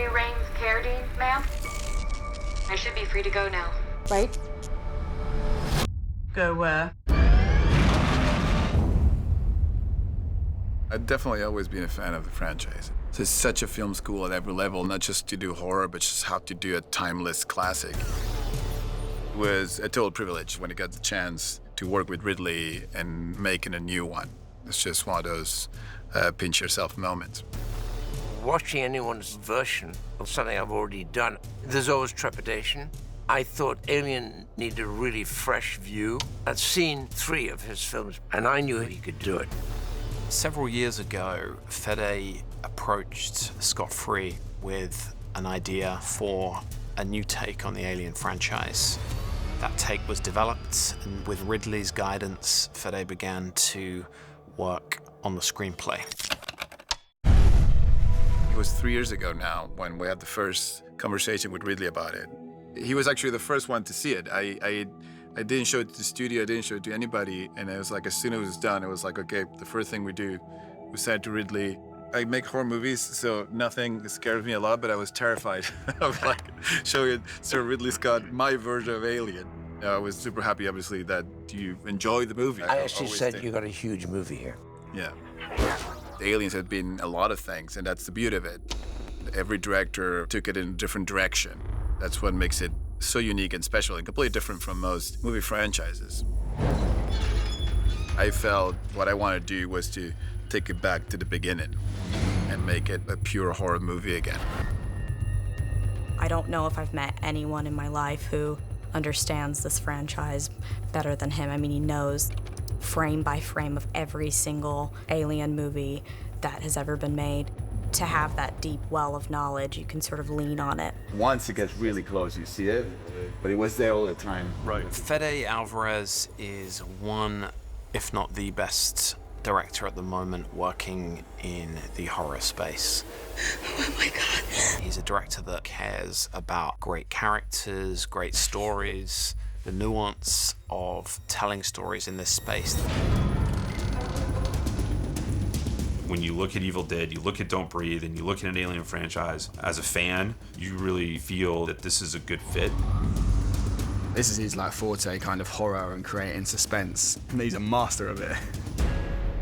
Rains Carradine, ma'am? I should be free to go now. Right? Go where? I've definitely always been a fan of the franchise. So it's such a film school at every level, not just to do horror, but just how to do a timeless classic. It was a total privilege when I got the chance to work with Ridley and making a new one. It's just one of those pinch yourself moments. Watching anyone's version of something I've already done, there's always trepidation. I thought Alien needed a really fresh view. I'd seen 3 of his films, and I knew he could do it. Several years ago, Fede approached Scott Free with an idea for a new take on the Alien franchise. That take was developed, and with Ridley's guidance, Fede began to work on the screenplay. It was 3 years ago now when we had the first conversation with Ridley about it. He was actually the first one to see it. I didn't show it to the studio, I didn't show it to anybody, and it was like, as soon as it was done, it was like, okay, the first thing we do, we said to Ridley, I make horror movies, so nothing scares me a lot, but I was terrified of like showing Sir Ridley Scott my version of Alien. I was super happy, obviously, that you enjoyed the movie. I actually said you got a huge movie here. Yeah. Aliens have been a lot of things, and that's the beauty of it. Every director took it in a different direction. That's what makes it so unique and special and completely different from most movie franchises. I felt what I wanted to do was to take it back to the beginning and make it a pure horror movie again. I don't know if I've met anyone in my life who understands this franchise better than him. I mean, he knows frame by frame of every single Alien movie that has ever been made. To have that deep well of knowledge, you can sort of lean on it. Once it gets really close, you see it, but it was there all the time. Right. Fede Alvarez is one, if not the best director at the moment working in the horror space. Oh my God. He's a director that cares about great characters, great stories, the nuance of telling stories in this space. When you look at Evil Dead, you look at Don't Breathe, and you look at an Alien franchise, as a fan, you really feel that this is a good fit. This is his like forte, kind of horror and creating suspense. And he's a master of it.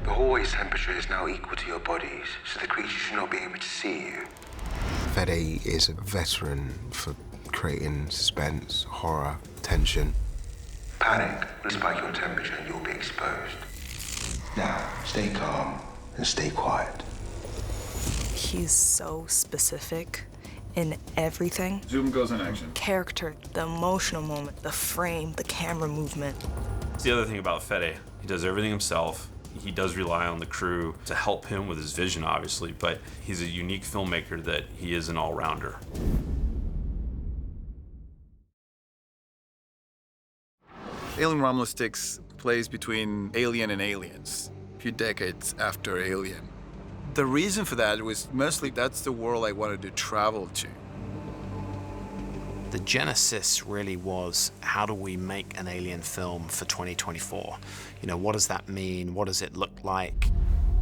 The hallway temperature is now equal to your bodies, so the creature should not be able to see you. Fede is a veteran for creating suspense, horror, tension. Panic will spike your temperature and you'll be exposed. Now, stay calm and stay quiet. He's so specific in everything. Zoom goes in action. Character, the emotional moment, the frame, the camera movement. It's the other thing about Fede. He does everything himself. He does rely on the crew to help him with his vision, obviously, but he's a unique filmmaker that he is an all-rounder. Alien Romulus takes place between Alien and Aliens, a few decades after Alien. The reason for that was mostly that's the world I wanted to travel to. The genesis really was, how do we make an Alien film for 2024? You know, what does that mean? What does it look like?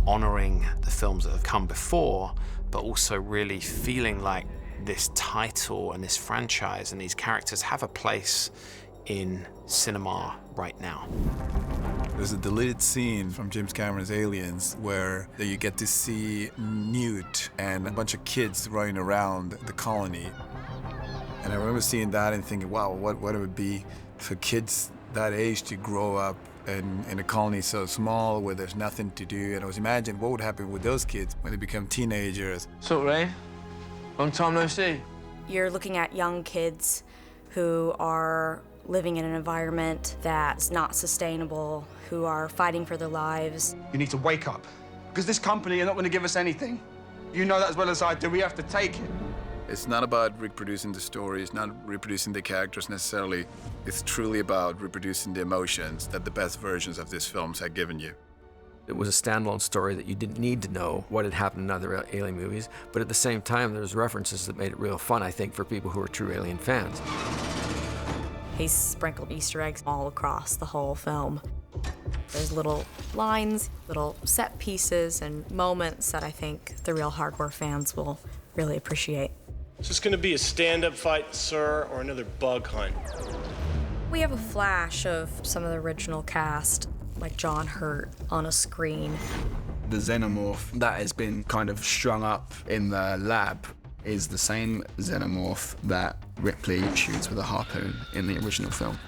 Honoring the films that have come before, but also really feeling like this title and this franchise and these characters have a place in cinema right now. There's a deleted scene from James Cameron's Aliens where you get to see Newt and a bunch of kids running around the colony. And I remember seeing that and thinking, wow, what it would be for kids that age to grow up in a colony so small where there's nothing to do. And I was imagining what would happen with those kids when they become teenagers. So, Ray, long time no see. You're looking at young kids who are living in an environment that's not sustainable, who are fighting for their lives. You need to wake up, because this company are not going to give us anything. You know that as well as I do. We have to take it. It's not about reproducing the stories, not reproducing the characters necessarily. It's truly about reproducing the emotions that the best versions of these films had given you. It was a standalone story that you didn't need to know what had happened in other Alien movies, but at the same time, there's references that made it real fun, I think, for people who are true Alien fans. He's sprinkled Easter eggs all across the whole film. There's little lines, little set pieces, and moments that I think the real hardcore fans will really appreciate. Is this gonna be a stand-up fight, sir, or another bug hunt? We have a flash of some of the original cast, like John Hurt, on a screen. The xenomorph that has been kind of strung up in the lab is the same xenomorph that Ripley shoots with a harpoon in the original film.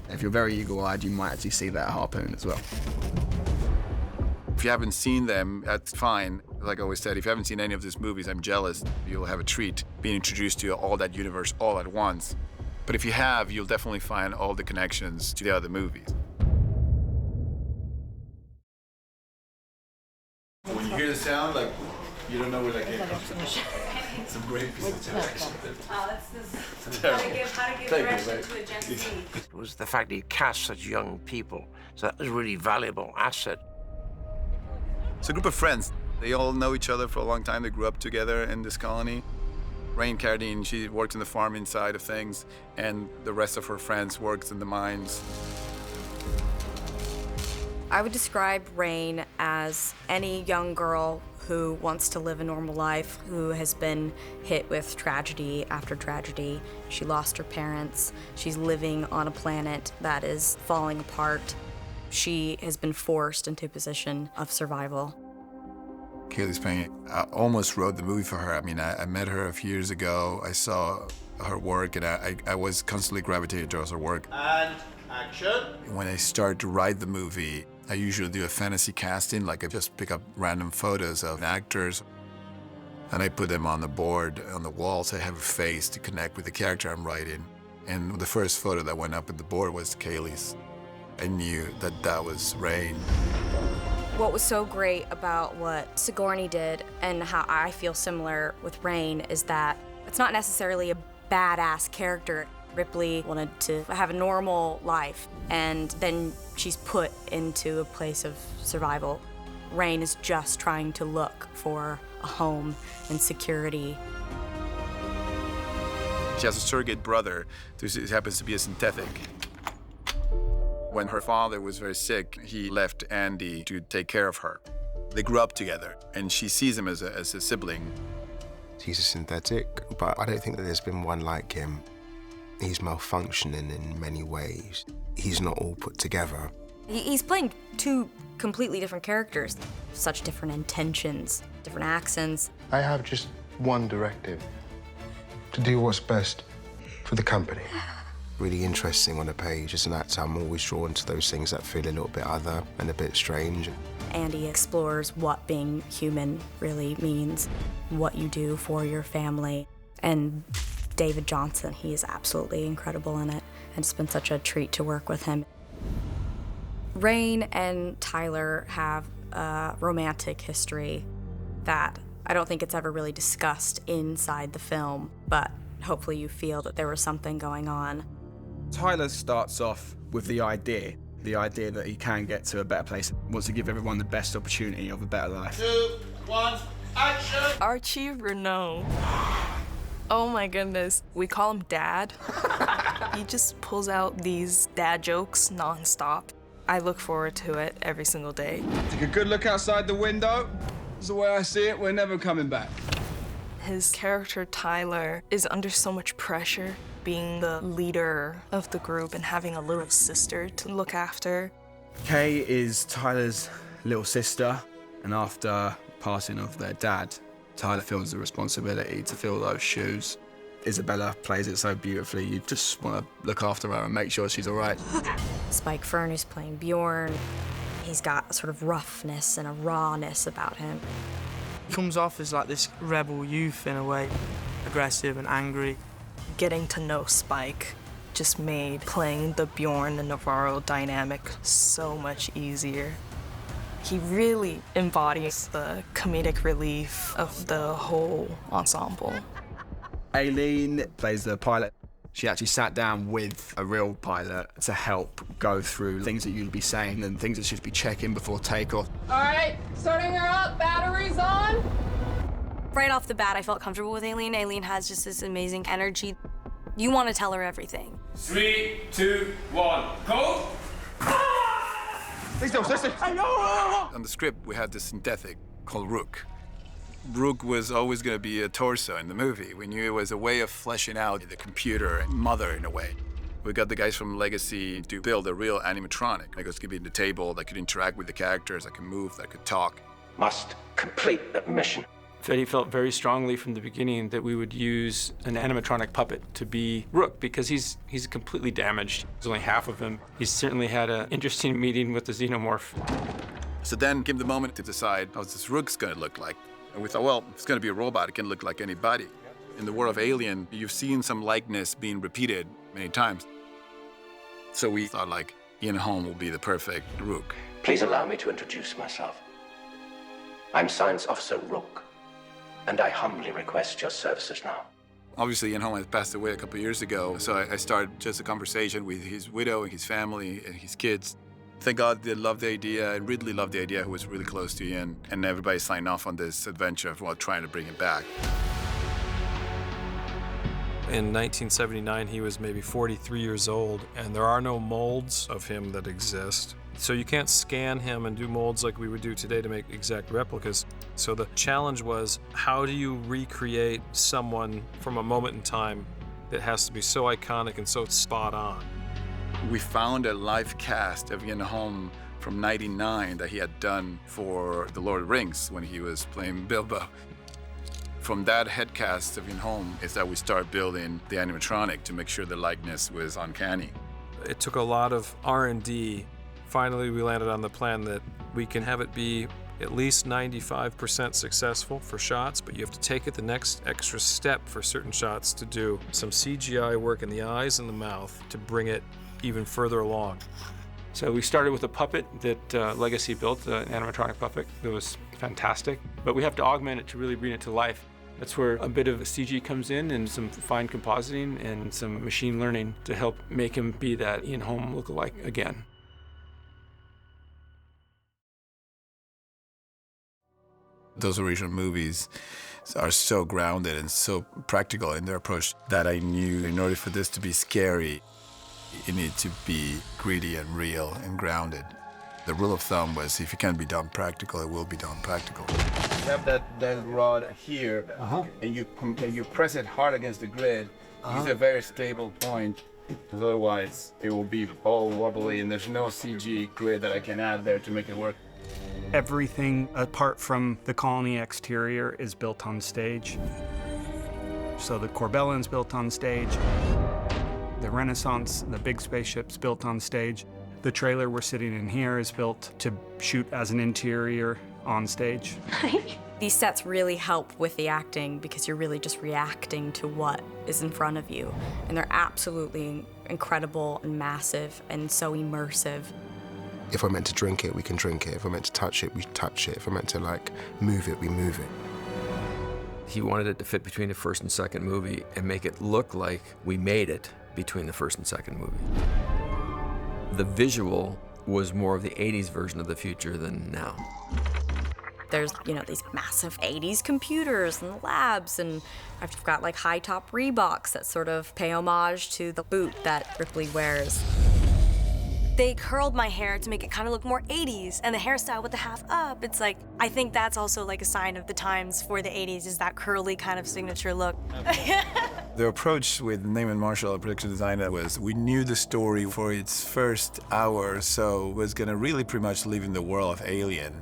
If you're very eagle-eyed, you might actually see that harpoon as well. If you haven't seen them, that's fine. Like I always said, if you haven't seen any of these movies, I'm jealous. You'll have a treat being introduced to all that universe all at once. But if you have, you'll definitely find all the connections to the other movies. When you hear the sound, like, you don't know where that came from. It's a great piece of television. How to give direction to a Gen Z. It was the fact he cast such young people, so that was a really valuable asset. It's a group of friends. They all know each other for a long time. They grew up together in this colony. Rain Carradine, she works in the farming side of things, and the rest of her friends works in the mines. I would describe Rain as any young girl who wants to live a normal life, who has been hit with tragedy after tragedy. She lost her parents. She's living on a planet that is falling apart. She has been forced into a position of survival. Kaylee Spain, I almost wrote the movie for her. I mean, I met her a few years ago. I saw her work, and I was constantly gravitated towards her work. And action. When I start to write the movie, I usually do a fantasy casting, like I just pick up random photos of actors, and I put them on the board, on the wall, so I have a face to connect with the character I'm writing. And the first photo that went up at the board was Kaylee's. I knew that that was Rain. What was so great about what Sigourney did and how I feel similar with Rain is that it's not necessarily a badass character. Ripley wanted to have a normal life, and then she's put into a place of survival. Rain is just trying to look for a home and security. She has a surrogate brother who happens to be a synthetic. When her father was very sick, he left Andy to take care of her. They grew up together, and she sees him as a sibling. He's a synthetic, but I don't think that there's been one like him. He's malfunctioning in many ways. He's not all put together. He's playing two completely different characters, such different intentions, different accents. I have just one directive: to do what's best for the company. Really interesting on a page. As an actor, I'm always drawn to those things that feel a little bit other and a bit strange. Andy explores what being human really means, what you do for your family. And David Johnson, he is absolutely incredible in it, and it's been such a treat to work with him. Rain and Tyler have a romantic history that I don't think it's ever really discussed inside the film, but hopefully you feel that there was something going on. Tyler starts off with the idea that he can get to a better place, wants to give everyone the best opportunity of a better life. 2, 1, action! Archie Renault. Oh my goodness. We call him Dad. He just pulls out these dad jokes nonstop. I look forward to it every single day. Take a good look outside the window. This is the way I see it. We're never coming back. His character, Tyler, is under so much pressure, being the leader of the group and having a little sister to look after. Kay is Tyler's little sister, and after passing of their dad, Tyler feels the responsibility to fill those shoes. Isabella plays it so beautifully, you just want to look after her and make sure she's all right. Spike Fern, who's playing Bjorn, he's got a sort of roughness and a rawness about him. He comes off as like this rebel youth in a way, aggressive and angry. Getting to know Spike just made playing the Bjorn and Navarro dynamic so much easier. He really embodies the comedic relief of the whole ensemble. Aileen plays the pilot. She actually sat down with a real pilot to help go through things that you'd be saying and things that she'd be checking before takeoff. All right, starting her up, batteries on. Right off the bat, I felt comfortable with Aileen. Aileen has just this amazing energy. You want to tell her everything. 3, 2, 1, go! On the script, we had this synthetic called Rook. Rook was always going to be a torso in the movie. We knew it was a way of fleshing out the computer and mother in a way. We got the guys from Legacy to build a real animatronic that was going to be in the table, that could interact with the characters, that could move, that could talk. Must complete that mission. Fede felt very strongly from the beginning that we would use an animatronic puppet to be Rook because he's completely damaged. There's only half of him. He's certainly had an interesting meeting with the xenomorph. So then came the moment to decide how this Rook's going to look like. And we thought, well, it's going to be a robot. It can look like anybody. In the world of Alien, you've seen some likeness being repeated many times. So we thought, like, Ian Holm will be the perfect Rook. Please allow me to introduce myself. I'm Science Officer Rook, and I humbly request your services now. Obviously, Ian Holm had passed away a couple of years ago, so I started just a conversation with his widow and his family and his kids. Thank God they loved the idea, and Ridley loved the idea, who was really close to Ian, and everybody signed off on this adventure of trying to bring him back. In 1979, he was maybe 43 years old, and there are no molds of him that exist. So you can't scan him and do molds like we would do today to make exact replicas. So the challenge was, how do you recreate someone from a moment in time that has to be so iconic and so spot on? We found a live cast of Ian Holm from '99 that he had done for The Lord of the Rings when he was playing Bilbo. From that head cast of Ian Holm is that we start building the animatronic to make sure the likeness was uncanny. It took a lot of R&D. Finally, we landed on the plan that we can have it be at least 95% successful for shots, but you have to take it the next extra step for certain shots to do some CGI work in the eyes and the mouth to bring it even further along. So we started with a puppet that Legacy built, an animatronic puppet that was fantastic, but we have to augment it to really bring it to life. That's where a bit of CG comes in and some fine compositing and some machine learning to help make him be that Ian Holm lookalike again. Those original movies are so grounded and so practical in their approach that I knew in order for this to be scary, it needed to be gritty and real and grounded. The rule of thumb was, if it can be done practical, it will be done practical. You have that rod here, and you press it hard against the grid. It's a very stable point. Otherwise, it will be all wobbly, and there's no CG grid that I can add there to make it work. Everything apart from the colony exterior is built on stage. So the Corbellin's built on stage. The Renaissance, the big spaceship's built on stage. The trailer we're sitting in here is built to shoot as an interior on stage. These sets really help with the acting because you're really just reacting to what is in front of you. And they're absolutely incredible and massive and so immersive. If we're meant to drink it, we can drink it. If we're meant to touch it, we touch it. If we're meant to, like, move it, we move it. He wanted it to fit between the first and second movie and make it look like we made it between the first and second movie. The visual was more of the 80s version of the future than now. There's, these massive 80s computers and labs, and I've got like high-top Reeboks that sort of pay homage to the boot that Ripley wears. They curled my hair to make it kind of look more 80s, and the hairstyle with the half up, it's like, I think that's also like a sign of the times for the 80s, is that curly kind of signature look. The approach with Neyman Marshall, our production designer, was we knew the story for its first hour or so was going to really pretty much live in the world of Alien.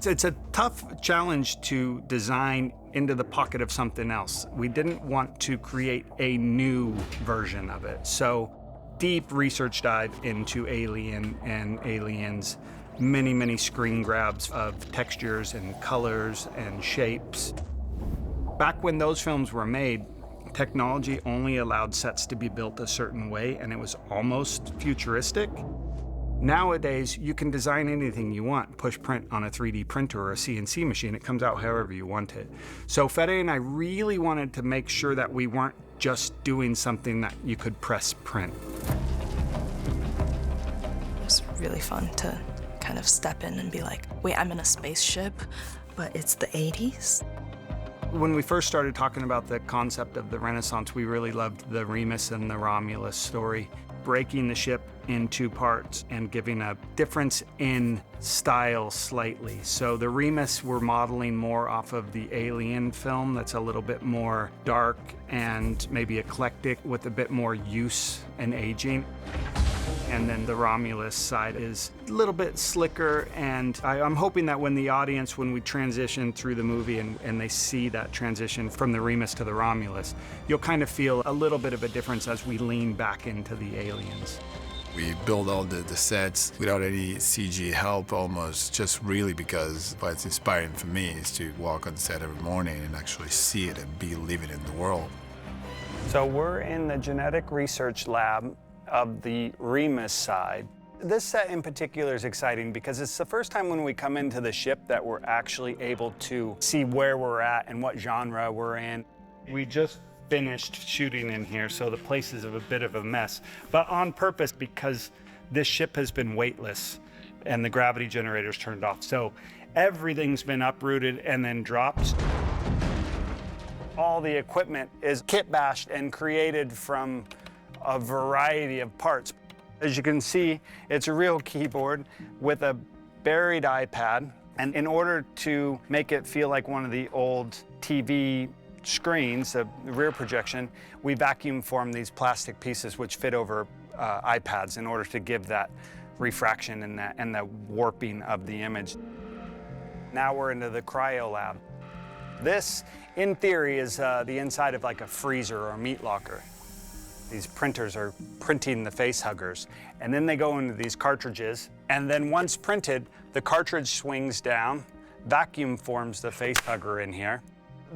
It's a tough challenge to design into the pocket of something else. We didn't want to create a new version of it. So deep research dive into Alien and Aliens, many screen grabs of textures and colors and shapes. Back when those films were made, technology only allowed sets to be built a certain way, and it was almost futuristic. Nowadays, you can design anything you want, push print on a 3D printer or a CNC machine. It comes out however you want it. So Fede and I really wanted to make sure that we weren't just doing something that you could press print. It was really fun to kind of step in and be like, wait, I'm in a spaceship, but it's the 80s? When we first started talking about the concept of the Renaissance, we really loved the Remus and the Romulus story. breaking the ship in two parts and giving a difference in style slightly. So the Remus we're modeling more off of the Alien film that's a little bit more dark and maybe eclectic with a bit more use and aging. And then the Romulus side is a little bit slicker, and I'm hoping that when the audience, when we transition through the movie and they see that transition from the Remus to the Romulus, you'll kind of feel a little bit of a difference as we lean back into the aliens. We build all the sets without any CG help almost, just really because what's inspiring for me is to walk on set every morning and actually see it and be living in the world. So we're in the genetic research lab of the Remus side. This set in particular is exciting because it's the first time when we come into the ship that we're actually able to see where we're at and what genre we're in. We just finished shooting in here, so the place is a bit of a mess, but on purpose because this ship has been weightless and the gravity generator's turned off. So everything's been uprooted and then dropped. All the equipment is kit bashed and created from a variety of parts. As you can see, it's a real keyboard with a buried iPad. And in order to make it feel like one of the old TV screens, the rear projection, we vacuum formed these plastic pieces which fit over iPads in order to give that refraction and the warping of the image. Now we're into the cryo lab. This, in theory, is the inside of like a freezer or a meat locker. These printers are printing the face huggers, and then they go into these cartridges, and then once printed, the cartridge swings down, vacuum forms the face hugger in here.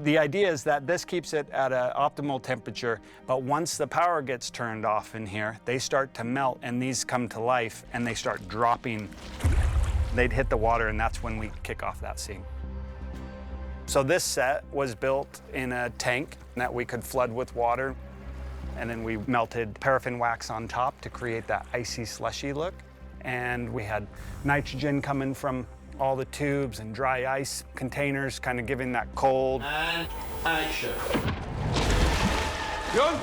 The idea is that this keeps it at an optimal temperature, but once the power gets turned off in here, they start to melt, and these come to life, and they start dropping. They'd hit the water, and that's when we kick off that scene. So this set was built in a tank that we could flood with water, and then we melted paraffin wax on top to create that icy, slushy look. And we had nitrogen coming from all the tubes and dry ice containers, kind of giving that cold. And action. John,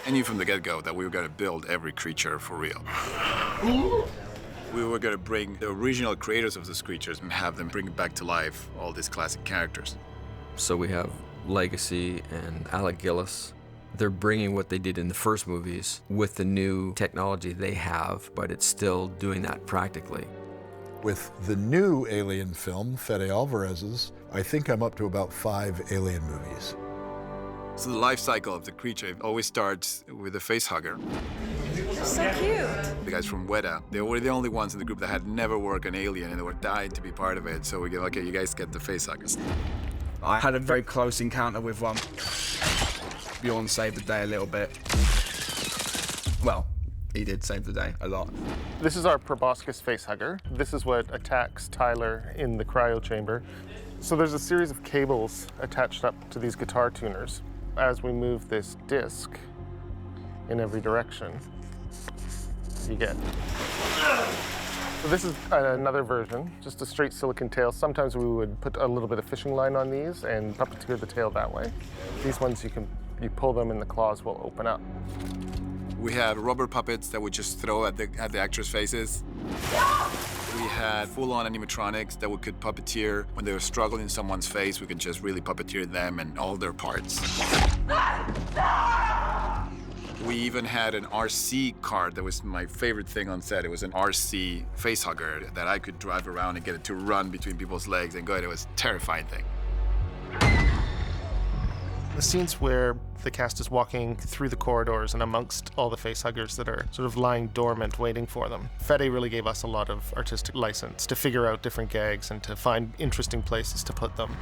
I knew from the get-go that we were going to build every creature for real. We were going to bring the original creators of those creatures and have them bring back to life all these classic characters. So we have Legacy and Alec Gillis. They're bringing what they did in the first movies with the new technology they have, but it's still doing that practically. With the new Alien film, Fede Alvarez's, I think I'm up to about 5 Alien movies. So the life cycle of the creature always starts with a face hugger. So cute. The guys from Weta, they were the only ones in the group that had never worked on Alien, and they were dying to be part of it. So we go, okay, you guys get the face huggers. I had a very close encounter with one. Bjorn saved the day a little bit. Well, he did save the day a lot. This is our proboscis facehugger. This is what attacks Tyler in the cryo chamber. So there's a series of cables attached up to these guitar tuners. As we move this disc in every direction, you get. So this is another version, just a straight silicon tail. Sometimes we would put a little bit of fishing line on these and puppeteer the tail that way. These ones, you pull them and the claws will open up. We had rubber puppets that would just throw at the actors' faces. We had full-on animatronics that we could puppeteer. When they were struggling in someone's face, we could just really puppeteer them and all their parts. We even had an RC car that was my favorite thing on set. It was an RC facehugger that I could drive around and get it to run between people's legs and go. It was a terrifying thing. The scenes where the cast is walking through the corridors and amongst all the facehuggers that are sort of lying dormant waiting for them. Fede really gave us a lot of artistic license to figure out different gags and to find interesting places to put them.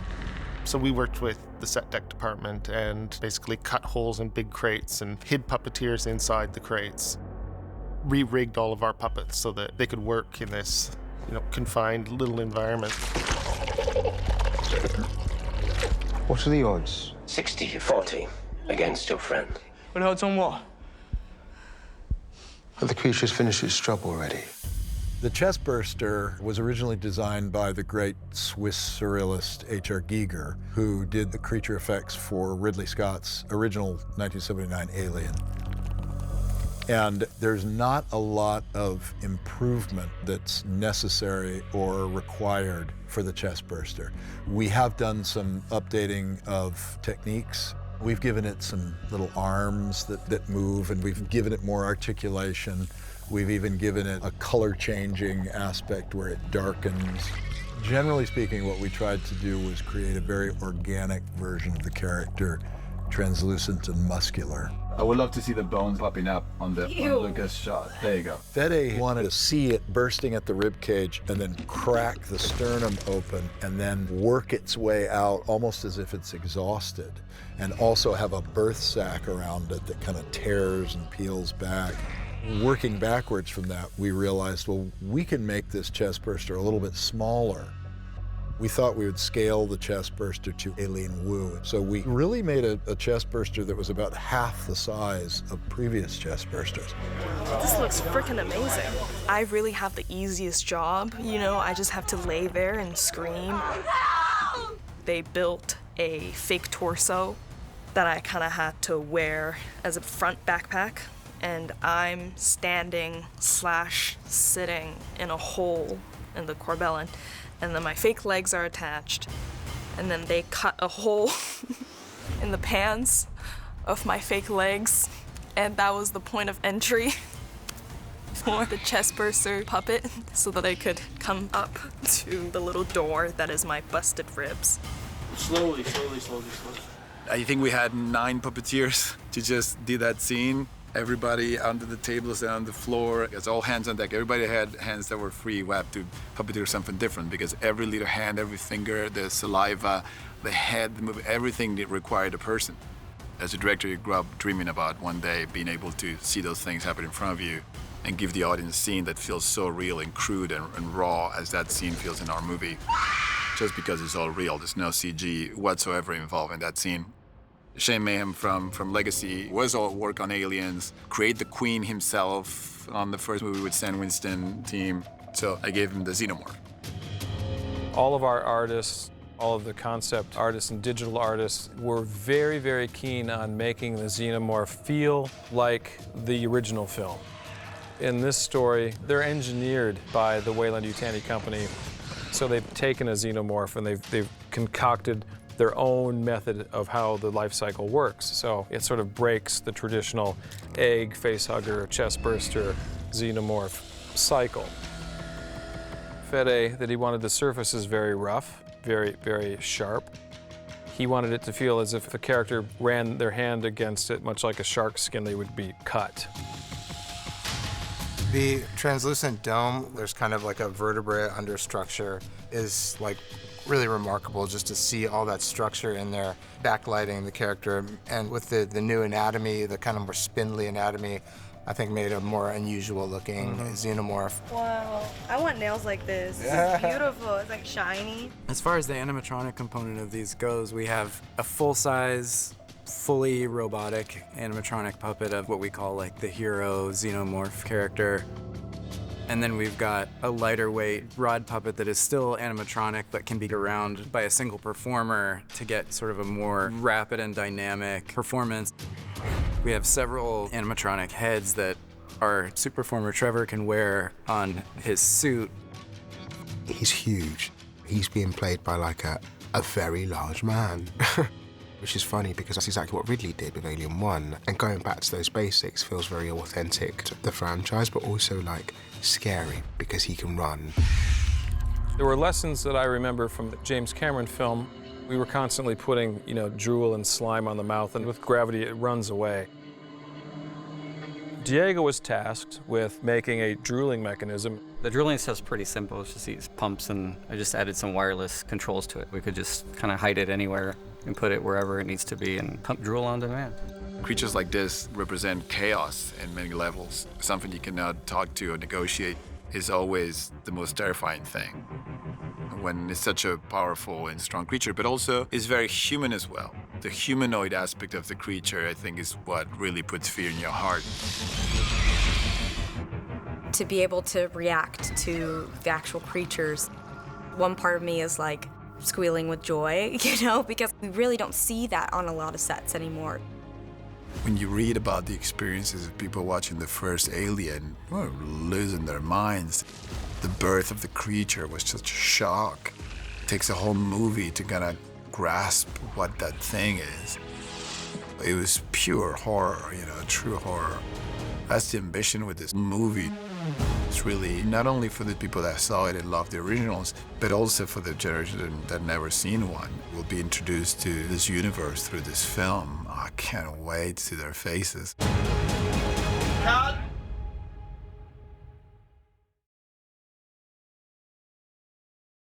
So we worked with the set deck department and basically cut holes in big crates and hid puppeteers inside the crates. Re-rigged all of our puppets so that they could work in this, confined little environment. What are the odds? 60-40 against your friend. But odds on what? But the creature's finished its job already. The chestburster was originally designed by the great Swiss surrealist H.R. Giger, who did the creature effects for Ridley Scott's original 1979 Alien. And there's not a lot of improvement that's necessary or required for the chestburster. We have done some updating of techniques. We've given it some little arms that move, and we've given it more articulation. We've even given it a color-changing aspect where it darkens. Generally speaking, what we tried to do was create a very organic version of the character, translucent and muscular. I would love to see the bones popping up on the Lucas shot. There you go. Fede wanted to see it bursting at the rib cage and then crack the sternum open and then work its way out almost as if it's exhausted, and also have a birth sac around it that kind of tears and peels back. Working backwards from that, we realized, well, we can make this chestburster a little bit smaller. We thought we would scale the chestburster to Alien Wu. So we really made a chestburster that was about half the size of previous chestbursters. This looks freaking amazing. I really have the easiest job, you know, I just have to lay there and scream. They built a fake torso that I kind of had to wear as a front backpack, and I'm standing/sitting in a hole in the corbellin. And then my fake legs are attached, and then they cut a hole in the pants of my fake legs, and that was the point of entry for the chestburster puppet, so that I could come up to the little door that is my busted ribs. Slowly. I think we had 9 puppeteers to just do that scene. Everybody under the tables and on the floor, it's all hands on deck. Everybody had hands that were free. We had to puppeteer something different because every little hand, every finger, the saliva, the head, the move, everything that required a person. As a director, you grew up dreaming about one day being able to see those things happen in front of you and give the audience a scene that feels so real and crude and raw as that scene feels in our movie. Just because it's all real, there's no CG whatsoever involved in that scene. Shane Mayhem from Legacy was all work on Aliens, create the Queen himself on the first movie with Stan Winston team. So I gave him the Xenomorph. All of our artists, all of the concept artists and digital artists were very, very keen on making the Xenomorph feel like the original film. In this story, they're engineered by the Weyland-Yutani Company. So they've taken a Xenomorph and they've concocted their own method of how the life cycle works. So it sort of breaks the traditional egg, facehugger, chestburster, Xenomorph cycle. Fede, that he wanted the surfaces very rough, very, very sharp. He wanted it to feel as if the character ran their hand against it, much like a shark's skin, they would be cut. The translucent dome, there's kind of like a vertebrae understructure, is like really remarkable just to see all that structure in there, backlighting the character. And with the new anatomy, the kind of more spindly anatomy, I think made a more unusual looking Xenomorph. Wow, I want nails like this. It's beautiful, it's like shiny. As far as the animatronic component of these goes, we have a full-size, fully robotic animatronic puppet of what we call like the hero Xenomorph character. And then we've got a lighter weight rod puppet that is still animatronic but can be around by a single performer to get sort of a more rapid and dynamic performance. We have several animatronic heads that our suit performer Trevor can wear on his suit. He's huge. He's being played by like a very large man. Which is funny because that's exactly what Ridley did with Alien 1. And going back to those basics feels very authentic to the franchise, but also like scary because he can run. There were lessons that I remember from the James Cameron film. We were constantly putting, drool and slime on the mouth, and with gravity, it runs away. Diego was tasked with making a drooling mechanism. The drooling stuff's pretty simple. It's just these pumps, and I just added some wireless controls to it. We could just kind of hide it anywhere and put it wherever it needs to be and pump drool on demand. Creatures like this represent chaos in many levels. Something you cannot talk to or negotiate is always the most terrifying thing. When it's such a powerful and strong creature, but also is very human as well. The humanoid aspect of the creature, I think, is what really puts fear in your heart. to be able to react to the actual creatures. One part of me is like squealing with joy, you know, because we really don't see that on a lot of sets anymore. When you read about the experiences of people watching the first Alien, well, losing their minds. The birth of the creature was such a shock. It takes a whole movie to kind of grasp what that thing is. It was pure horror, you know, true horror. That's the ambition with this movie. It's really not only for the people that saw it and loved the originals, but also for the generation that never seen one. Will be introduced to this universe through this film. I can't wait to see their faces. Cut!